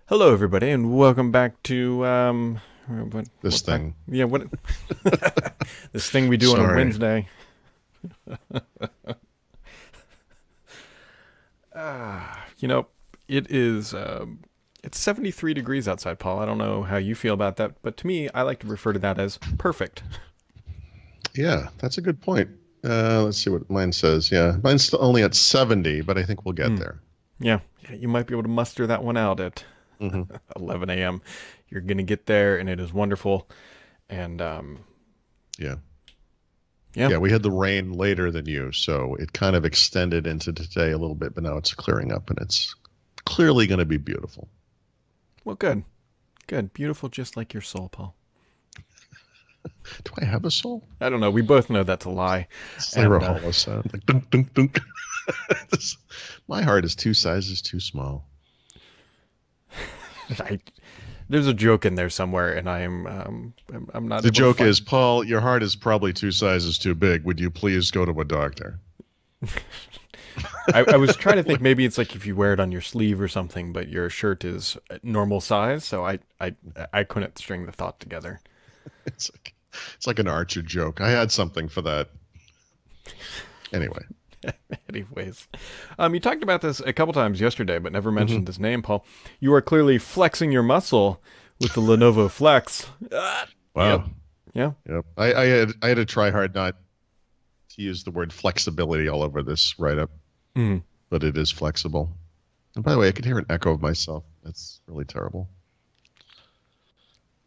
Hello, everybody, and welcome back to This thing. yeah, what this thing we do on a Sorry. Wednesday. You know, it is it's 73 degrees outside, Paul. I don't know how you feel about that, but to me, I like to refer to that as perfect. Yeah, that's a good point. Let's see what mine says. Yeah, mine's only at 70, but I think we'll get Mm. there. Yeah, you might be able to muster that one out at Hmm 11 a.m. You're gonna get there, and it is wonderful. And Yeah. yeah, Yeah, we had the rain later than you, so it kind of extended into today a little bit, but now it's clearing up and it's clearly going to be beautiful. well, good, good, beautiful, just like your soul, Paul. Do I have a soul? I don't know. We both know that's a lie, It's like a and hollow sound, like dunk, dunk, dunk. My heart is two sizes too small. I, there's a joke in there somewhere, and I'm not The able to joke find. is, Paul, your heart is probably two sizes too big. Would you please go to a doctor? I was trying to think maybe it's like if you wear it on your sleeve or something, but your shirt is normal size, so I couldn't string the thought together. It's like it's like an Archer joke. I had something for that. Anyway. Anyways, you talked about this a couple times yesterday, but never hmm mentioned his name, Paul. You are clearly flexing your muscle with the Lenovo Flex. Yep. Wow. Yeah. Yep. I had to try hard not to use the word flexibility all over this write up, Mm. but it is flexible. And by the way, I could hear an echo of myself. That's really terrible.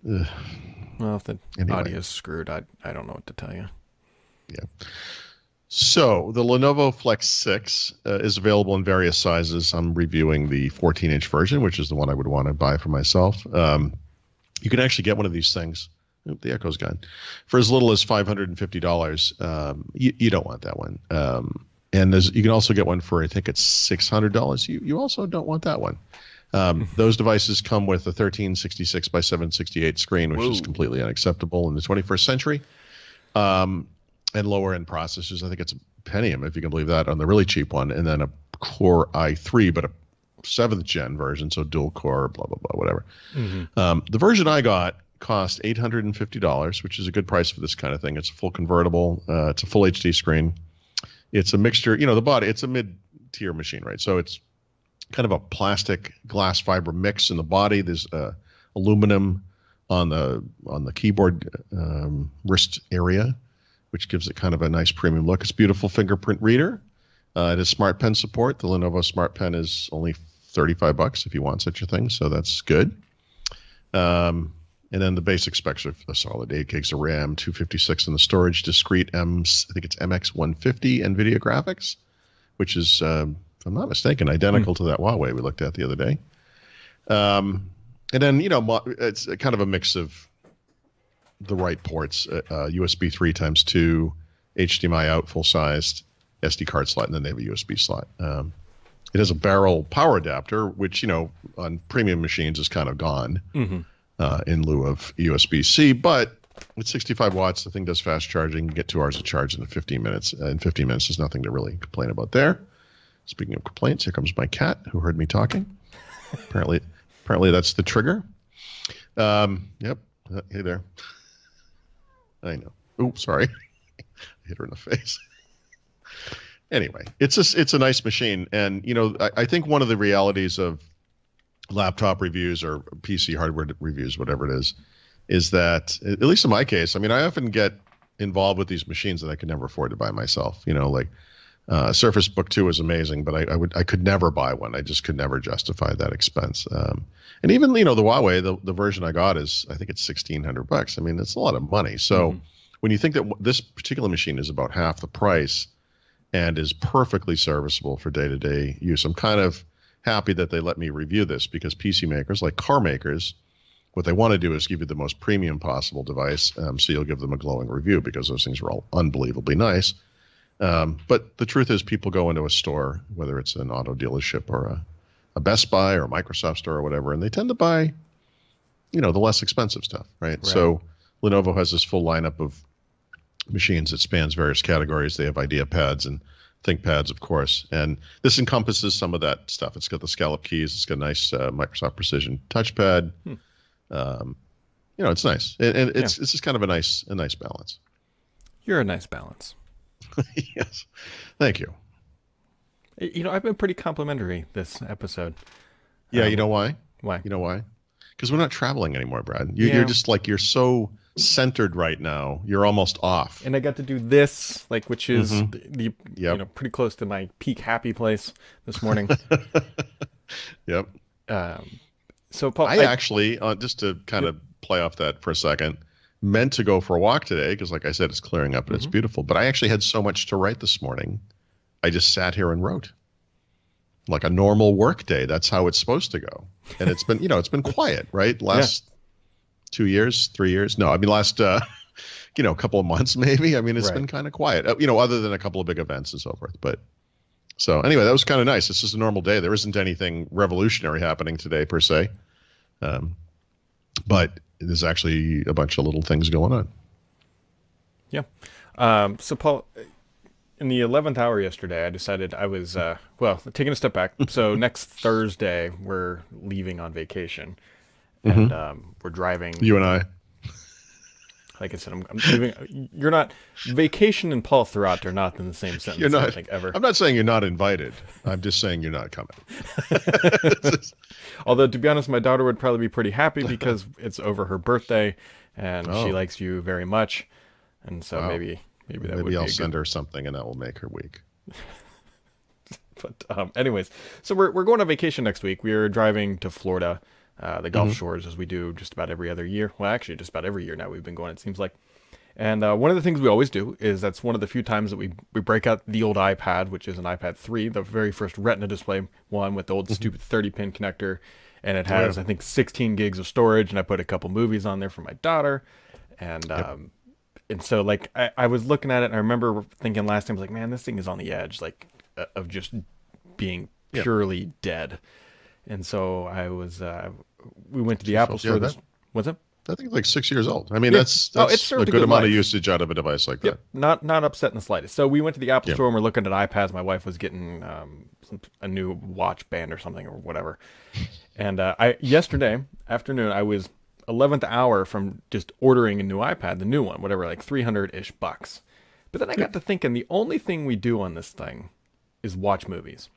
Ugh. Well, if the Anyway, audio is screwed, I don't know what to tell you. yeah. So the Lenovo Flex 6 is available in various sizes. I'm reviewing the 14-inch version, which is the one I would want to buy for myself. You can actually get one of these things. Oop, the echo's gone. For as little as $550. You don't want that one. And you can also get one for, I think it's $600. You also don't want that one. Those devices come with a 1366 by 768 screen, which is Whoa. completely unacceptable in the 21st century. And lower end processors. I think it's a Pentium, if you can believe that, on the really cheap one, and then a Core i3, but a seventh gen version, so dual core, blah blah blah, whatever. Hmm. The version I got cost $850, which is a good price for this kind of thing. It's a full convertible. It's a full HD screen. It's a mixture. The body. It's a mid-tier machine, right? So it's kind of a plastic glass fiber mix in the body. There's aluminum on the keyboard wrist area, which gives it kind of a nice premium look. It's a beautiful fingerprint reader. It has Smart Pen support. The Lenovo Smart Pen is only $35 if you want such a thing, so that's good. And then the basic specs are a solid 8 gigs of RAM, 256 in the storage, discrete I think it's MX150 NVIDIA graphics, which is, if I'm not mistaken, identical to that Huawei we looked at the other day. And then, it's kind of a mix of the right ports, USB 3x2, HDMI out full-sized, SD card slot, and then they have a USB slot. It has a barrel power adapter, which, on premium machines is kind of gone Hmm. in lieu of USB-C, but with 65 watts, the thing does fast charging. You get 2 hours of charge in 15 minutes. In 15 minutes, there's nothing to really complain about there. Speaking of complaints, here comes my cat who heard me talking. Apparently that's the trigger. Yep. Hey there. I know. Oops, sorry. I hit her in the face. Anyway, it's a nice machine, and I think one of the realities of laptop reviews or PC hardware reviews, whatever it is that, at least in my case, I mean, I often get involved with these machines that I could never afford to buy myself. Like Surface Book 2 is amazing, but I could never buy one. I just could never justify that expense. And even the Huawei, the version I got is, I think it's $1,600. I mean, it's a lot of money. So when you think that this particular machine is about half the price and is perfectly serviceable for day-to-day use, I'm kind of happy that they let me review this, because PC makers, like car makers, what they want to do is give you the most premium possible device, so you'll give them a glowing review because those things are all unbelievably nice. But the truth is, people go into a store, whether it's an auto dealership or a Best Buy or a Microsoft store or whatever, and they tend to buy, the less expensive stuff, right? Right. So Lenovo has this full lineup of machines that spans various categories. They have idea pads and ThinkPads, of course. And this encompasses some of that stuff. It's got the scallop keys. It's got a nice Microsoft Precision touchpad. It's nice, and it's just kind of a nice balance. You're a nice balance. Yes, thank you. I've been pretty complimentary this episode. Yeah, you know why? Why? You know why? Because we're not traveling anymore, Brad. You're just like, you're so centered right now. You're almost off. And I got to do this, which is pretty close to my peak happy place this morning. Yep. So Paul, I actually, just to kind of play off that for a second, meant to go for a walk today because, like I said, it's clearing up and it's beautiful. But I actually had so much to write this morning. I just sat here and wrote like a normal work day. That's how it's supposed to go. And it's been, it's been quiet, right? Last 2 years, 3 years. No, I mean, last, couple of months, maybe. I mean, it's been kind of quiet, other than a couple of big events and so forth. But so anyway, that was kind of nice. It's just a normal day. There isn't anything revolutionary happening today per se. But there's actually a bunch of little things going on. Yeah. So Paul, in the 11th hour yesterday, I decided I was, taking a step back. So next Thursday, we're leaving on vacation. And we're driving. You and I. Like I said, I'm leaving. You're not. Vacation and Paul Thurrott are not in the same sentence, You're not, I don't think, ever. I'm not saying you're not invited. I'm just saying you're not coming. Although, to be honest, my daughter would probably be pretty happy because it's over her birthday, and she likes you very much. And so maybe I'll send her something, and that will make her week. But anyways, so we're going on vacation next week. We're driving to Florida, the Gulf Shores, as we do just about every other year. Well, actually, just about every year now we've been going, it seems like. And one of the things we always do is that's one of the few times that we break out the old iPad, which is an iPad 3, the very first Retina display one with the old stupid 30-pin connector. And it has, I think, 16 gigs of storage. And I put a couple movies on there for my daughter. And and so, I was looking at it, and I remember thinking last time, I was like, man, this thing is on the edge, of just being purely dead. And so I was, we went to the Apple Store. What's it? I think it's like 6 years old. I mean, that's it's a good amount of usage out of a device like that. Not upset in the slightest. So we went to the Apple Store and we're looking at iPads. My wife was getting a new watch band or something or whatever. And yesterday afternoon, I was 11th hour from just ordering a new iPad, the new one, whatever, like $300-ish bucks. But then I got to thinking, the only thing we do on this thing is watch movies.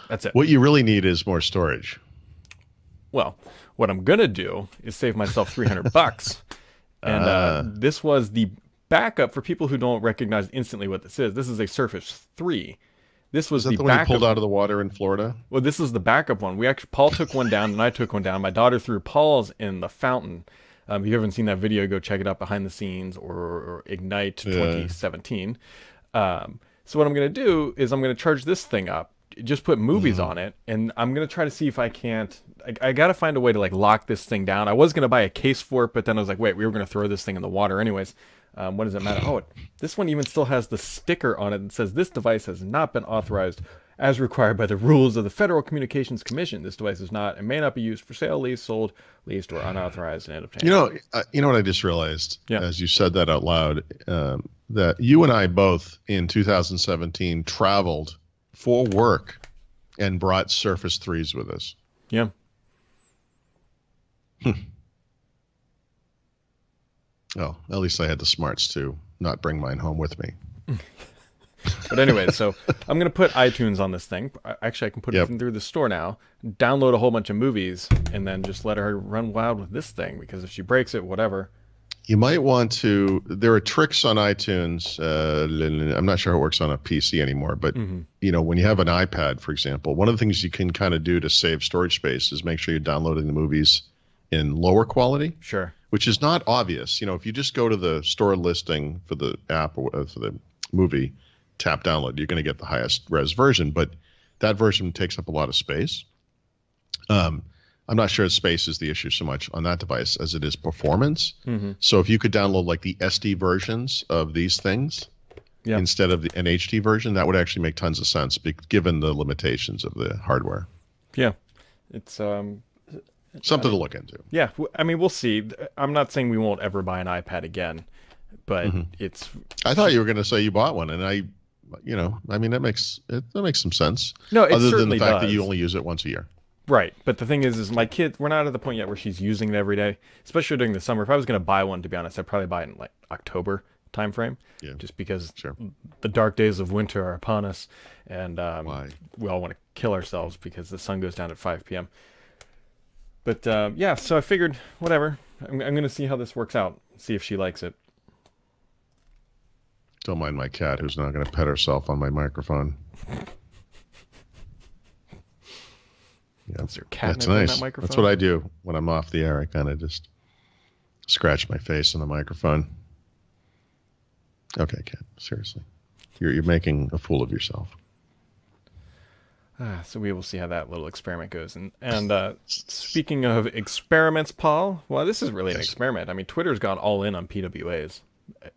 That's it. What you really need is more storage. Well, what I'm going to do is save myself $300. And this was the backup for people who don't recognize instantly what this is. This is a Surface 3. This was the one you pulled out of the water in Florida? Well, this is the backup one. Paul took one down and I took one down. My daughter threw Paul's in the fountain. If you haven't seen that video, go check it out, Behind the Scenes or Ignite 2017. So what I'm going to do is I'm going to charge this thing up, just put movies on it, and I'm going to try to see if I can't. I got to find a way to lock this thing down. I was going to buy a case for it, but then I was like, wait, we were going to throw this thing in the water anyways. What does it matter? Oh, this one even still has the sticker on it that says this device has not been authorized as required by the rules of the Federal Communications Commission. This device is not and may not be used for sale, lease, sold, leased, or unauthorized and obtained. You know what I just realized as you said that out loud, that you and I both in 2017 traveled for work and brought Surface 3s with us. Yeah. Oh, at least I had the smarts to not bring mine home with me. But anyway, so I'm going to put iTunes on this thing. Actually, I can put it through the store now, download a whole bunch of movies, and then just let her run wild with this thing, because if she breaks it, whatever. You might want to, there are tricks on iTunes. I'm not sure how it works on a PC anymore, but when you have an iPad, for example, one of the things you can kind of do to save storage space is make sure you're downloading the movies in lower quality. Sure. Which is not obvious. If you just go to the store listing for the app or for the movie, tap download, you're going to get the highest res version, but that version takes up a lot of space. I'm not sure space is the issue so much on that device as it is performance. So if you could download the SD versions of these things instead of an HD version, that would actually make tons of sense given the limitations of the hardware. Yeah. It's something to look into. Yeah. I mean, we'll see. I'm not saying we won't ever buy an iPad again, but it's... I thought you were going to say you bought one, and I I mean, that makes some sense. No, it other than certainly the fact that does. you only use it once a year. Right, but the thing is my kid, we're not at the point yet where she's using it every day, especially during the summer. If I was going to buy one, to be honest, I'd probably buy it in like October time frame, Yeah, just because sure. the dark days of winter are upon us, and Why? we all want to kill ourselves because the sun goes down at 5 p.m. But yeah, so I figured, whatever, I'm going to see how this works out, see if she likes it. Don't mind my cat, who's not going to pet herself on my microphone. Yeah, That's your cat that's on nice. that microphone? That's what I do when I'm off the air. I kind of just scratch my face on the microphone. Okay, cat. Seriously, you're making a fool of yourself. So we will see how that little experiment goes. And speaking of experiments, Paul, well, this is really an experiment. I mean, Twitter's gone all in on PWAs.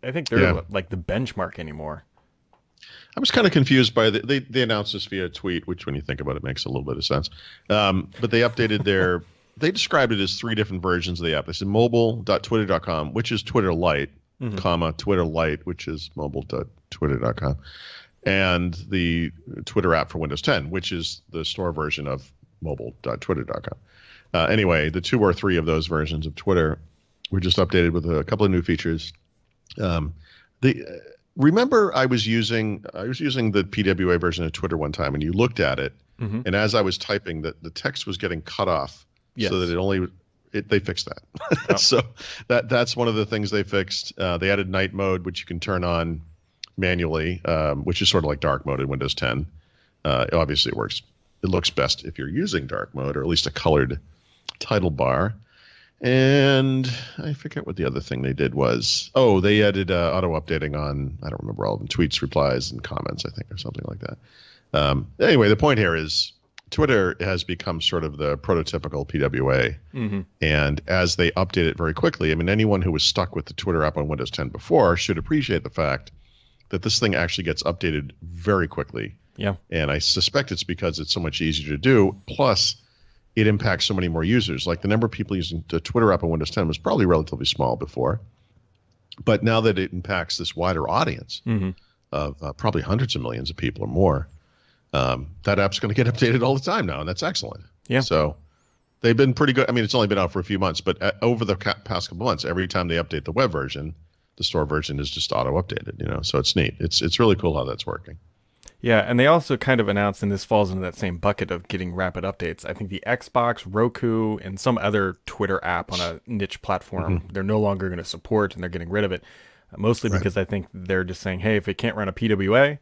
I think they're like the benchmark anymore. I was kind of confused by they announced this via tweet, which when you think about it makes a little bit of sense. But they updated they described it as 3 different versions of the app. They said mobile.twitter.com, which is Twitter Lite, comma, Twitter Lite, which is mobile.twitter.com, and the Twitter app for Windows 10, which is the store version of mobile.twitter.com. Anyway, the 2 or 3 of those versions of Twitter were just updated with a couple of new features. Remember, I was using the PWA version of Twitter one time, and you looked at it, and as I was typing, the text was getting cut off, so that they fixed that. Oh. So that's one of the things they fixed. They added night mode, which you can turn on manually, which is sort of like dark mode in Windows 10. Obviously, it works. It looks best if you're using dark mode, or at least a colored title bar. And I forget what the other thing they did was. Oh, they added auto updating on, I don't remember all of them, tweets, replies, and comments, I think, or something like that. Anyway, the point here is Twitter has become sort of the prototypical PWA. And as they update it very quickly, I mean, anyone who was stuck with the Twitter app on Windows 10 before should appreciate the fact that this thing actually gets updated very quickly. Yeah. And I suspect it's because it's so much easier to do. Plus, it impacts so many more users. Like the number of people using the Twitter app on Windows 10 was probably relatively small before. But now that it impacts this wider audience of probably hundreds of millions of people or more, that app's going to get updated all the time now, and that's excellent. Yeah. So they've been pretty good. I mean, it's only been out for a few months, but over the past couple months, every time they update the web version, the store version is just auto-updated, so it's neat. It's really cool how that's working. Yeah, and they also kind of announced, and this falls into that same bucket of getting rapid updates. I think the Xbox, Roku, and some other Twitter app on a niche platform, they're no longer going to support, and they're getting rid of it. Mostly because I think they're just saying, hey, if it can't run a PWA,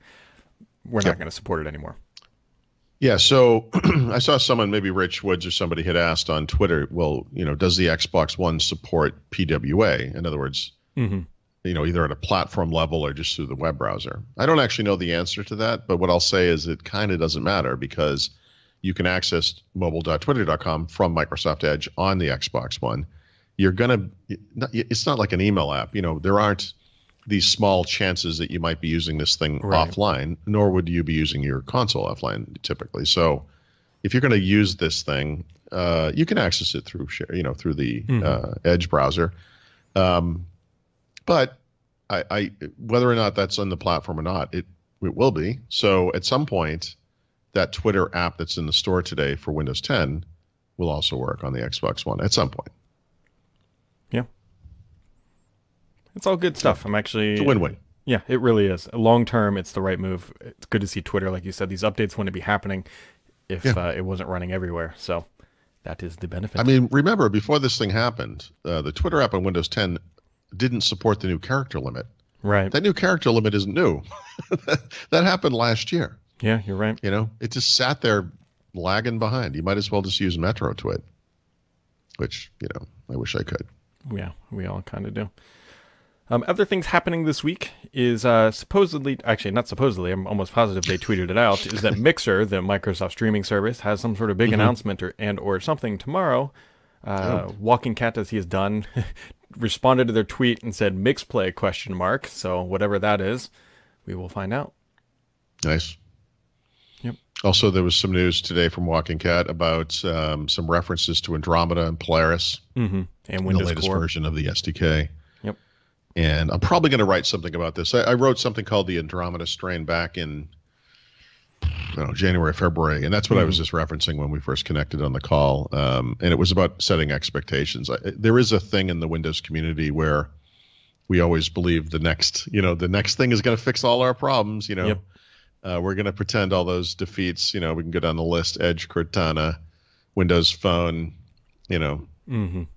we're not going to support it anymore. Yeah, so I saw someone, maybe Rich Woods or somebody had asked on Twitter, well, does the Xbox One support PWA? In other words, either at a platform level or just through the web browser. I don't actually know the answer to that, but what I'll say is it kind of doesn't matter because you can access mobile.twitter.com from Microsoft Edge on the Xbox One. It's not like an email app. There aren't these small chances that you might be using this thing offline, nor would you be using your console offline typically. So if you're going to use this thing, you can access it through through the Edge browser. But I whether or not that's on the platform or not, it will be. So at some point, that Twitter app that's in the store today for Windows 10 will also work on the Xbox One at some point. Yeah. It's all good stuff. It's a win-win. Yeah, it really is. Long term, it's the right move. It's good to see Twitter, like you said, these updates wouldn't be happening if it wasn't running everywhere. So that is the benefit. I mean, remember, before this thing happened, the Twitter app on Windows 10 didn't support the new character limit. Right. That new character limit isn't new. That happened last year. Yeah, you're right. It just sat there lagging behind. You might as well just use Metro Twit, which, I wish I could. Yeah, we all kind of do. Other things happening this week is supposedly, actually not supposedly, I'm almost positive they tweeted it out, is that Mixer, the Microsoft streaming service, has some sort of big announcement or something tomorrow. Walking Cat, as he has done, responded to their tweet and said MixPlay ? So whatever that is, we will find out. Nice. Yep. Also, there was some news today from Walking Cat about some references to Andromeda and Polaris. And Windows the latest Core version of the SDK. Yep. And I'm probably going to write something about this. I wrote something called the Andromeda strain back in January, February, and that's what I was just referencing when we first connected on the call. And it was about setting expectations. There is a thing in the Windows community where we always believe the next thing is going to fix all our problems. Yep. We're going to pretend all those defeats. We can go down the list: Edge, Cortana, Windows Phone,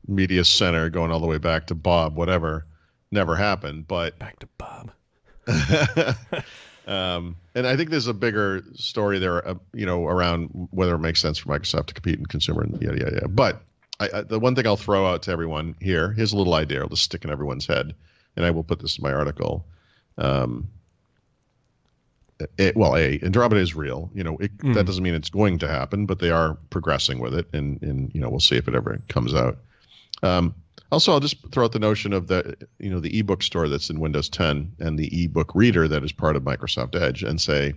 Media Center, going all the way back to Bob. Whatever, never happened. But back to Bob. And I think there's a bigger story there, around whether it makes sense for Microsoft to compete in consumer and yada, yada, yada. But the one thing I'll throw out to everyone here, here's a little idea I'll just stick in everyone's head, and I will put this in my article. Andromeda is real. That doesn't mean it's going to happen, but they are progressing with it, and we'll see if it ever comes out. Also, I'll just throw out the notion of the ebook store that's in Windows 10 and the ebook reader that is part of Microsoft Edge, and say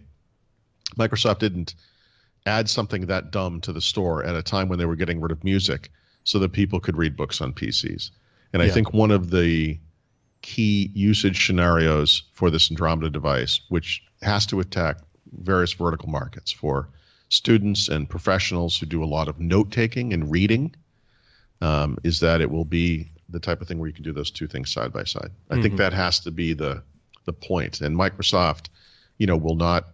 Microsoft didn't add something that dumb to the store at a time when they were getting rid of music so that people could read books on PCs. And I think one of the key usage scenarios for this Andromeda device, which has to attack various vertical markets for students and professionals who do a lot of note-taking and reading, is that it will be the type of thing where you can do those two things side by side. I think that has to be the point. And Microsoft, will not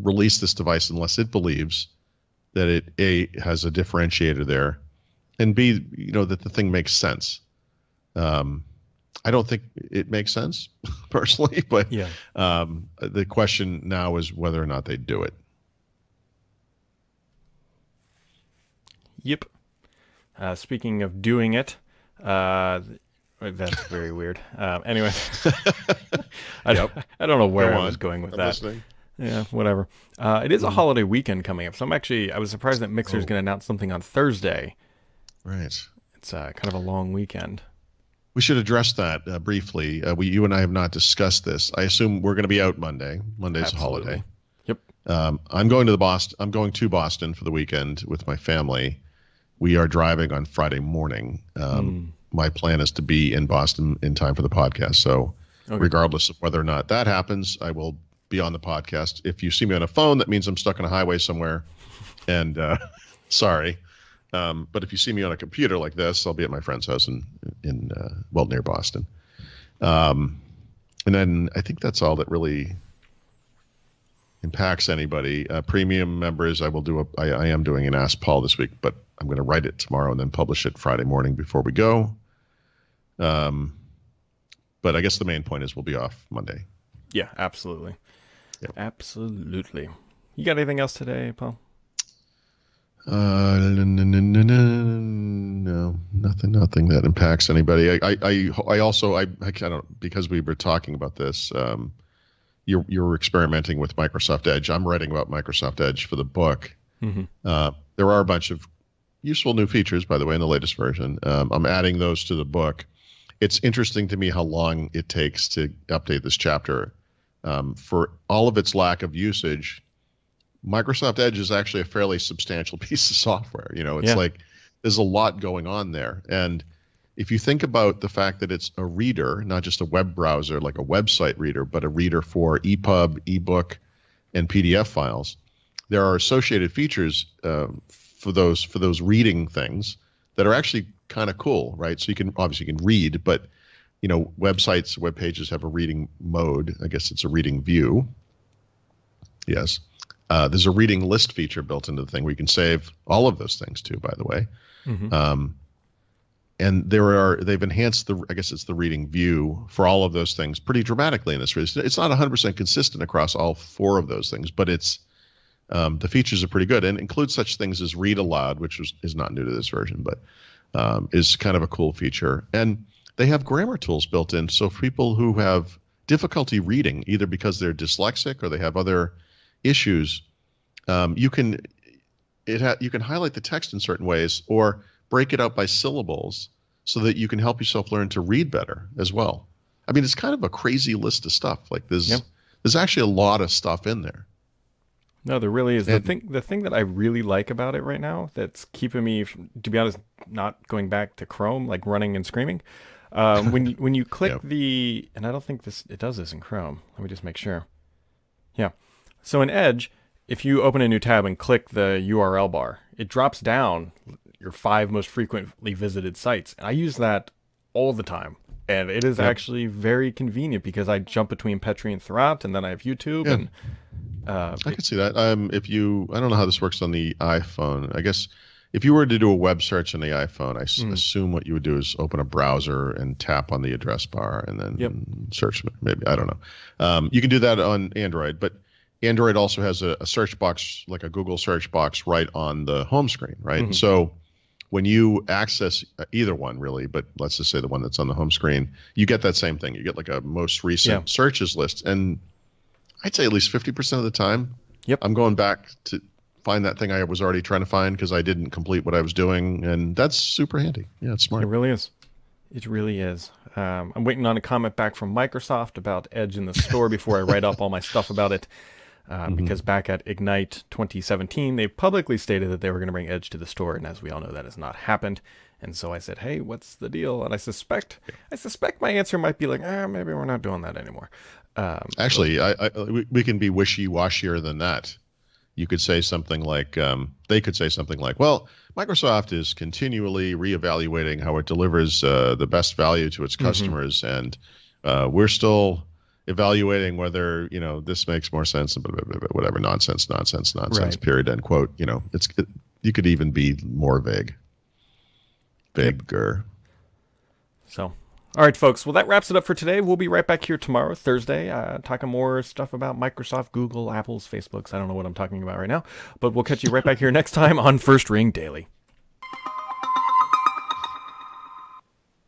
release this device unless it believes that it A, has a differentiator there, and B, that the thing makes sense. I don't think it makes sense personally, but the question now is whether or not they do it. Yep. Speaking of doing it, that's very weird. Anyway, I don't know where I was going with that. Listening. Yeah, whatever. It is a holiday weekend coming up, so I was surprised that Mixer's going to announce something on Thursday. Right. It's kind of a long weekend. We should address that briefly. You and I have not discussed this. I assume we're going to be out Monday. Monday's Absolutely. a holiday. Yep. I'm going to Boston for the weekend with my family. We are driving on Friday morning. My plan is to be in Boston in time for the podcast. So regardless of whether or not that happens, I will be on the podcast. If you see me on a phone, that means I'm stuck on a highway somewhere. And sorry. But if you see me on a computer like this, I'll be at my friend's house near Boston. And then I think that's all that really impacts anybody. Premium members, I am doing an Ask Paul this week, but I'm going to write it tomorrow and then publish it Friday morning before we go. But I guess the main point is we'll be off Monday. Yeah, absolutely. Yep. Absolutely. You got anything else today, Paul? No, nothing that impacts anybody. I also kind of, because we were talking about this, you're experimenting with Microsoft Edge. I'm writing about Microsoft Edge for the book. There are a bunch of useful new features, by the way, in the latest version. I'm adding those to the book. It's interesting to me how long it takes to update this chapter. For all of its lack of usage, Microsoft Edge is actually a fairly substantial piece of software. It's like there's a lot going on there. And if you think about the fact that it's a reader, not just a web browser like a website reader, but a reader for EPUB, ebook, and PDF files, there are associated features for those reading things that are actually kind of cool, right? So you can read, but websites, web pages have a reading mode. I guess it's a reading view. Yes. There's a reading list feature built into the thing where you can save all of those things too, by the way. And they've enhanced the reading view for all of those things pretty dramatically in this release. It's not 100% consistent across all four of those things, but it's the features are pretty good and includes such things as read aloud, which is not new to this version, but is kind of a cool feature. And they have grammar tools built in, so for people who have difficulty reading, either because they're dyslexic or they have other issues, you can highlight the text in certain ways or break it out by syllables so that you can help yourself learn to read better as well. I mean, it's kind of a crazy list of stuff. Like there's actually a lot of stuff in there. No, there really is. The thing that I really like about it right now that's keeping me, to be honest, not going back to Chrome, like running and screaming, When you click Yep. the, and I don't think it does this in Chrome. Let me just make sure. Yeah. So in Edge, if you open a new tab and click the URL bar, it drops down your 5 most frequently visited sites. And I use that all the time. And it is actually very convenient because I jump between Petri and Thurrott, and then I have YouTube. Yeah. And I could see that. If you, I don't know how this works on the iPhone. I guess if you were to do a web search on the iPhone, I assume what you would do is open a browser and tap on the address bar and then search. Maybe, I don't know. You can do that on Android, but Android also has a search box, like a Google search box, right on the home screen, right? And so when you access either one, really, but let's just say the one that's on the home screen, you get that same thing. You get like a most recent searches list, and I'd say at least 50% of the time, I'm going back to find that thing I was already trying to find because I didn't complete what I was doing, and that's super handy. Yeah, it's smart. It really is. It really is. I'm waiting on a comment back from Microsoft about Edge in the store before I write up all my stuff about it. Because back at Ignite 2017, they publicly stated that they were going to bring Edge to the store, and as we all know, that has not happened. And so I said, "Hey, what's the deal?" And I suspect my answer might be like, maybe we're not doing that anymore. Actually, we can be wishy-washier than that. You could say something like, they could say something like, well, Microsoft is continually reevaluating how it delivers the best value to its customers, and we're still evaluating whether this makes more sense, whatever nonsense, Right. period, end quote. You could even be more vaguer. So, all right, folks. Well, that wraps it up for today. We'll be right back here tomorrow, Thursday, talking more stuff about Microsoft, Google, Apple's, Facebook's. I don't know what I'm talking about right now, but we'll catch you right back here next time on First Ring Daily.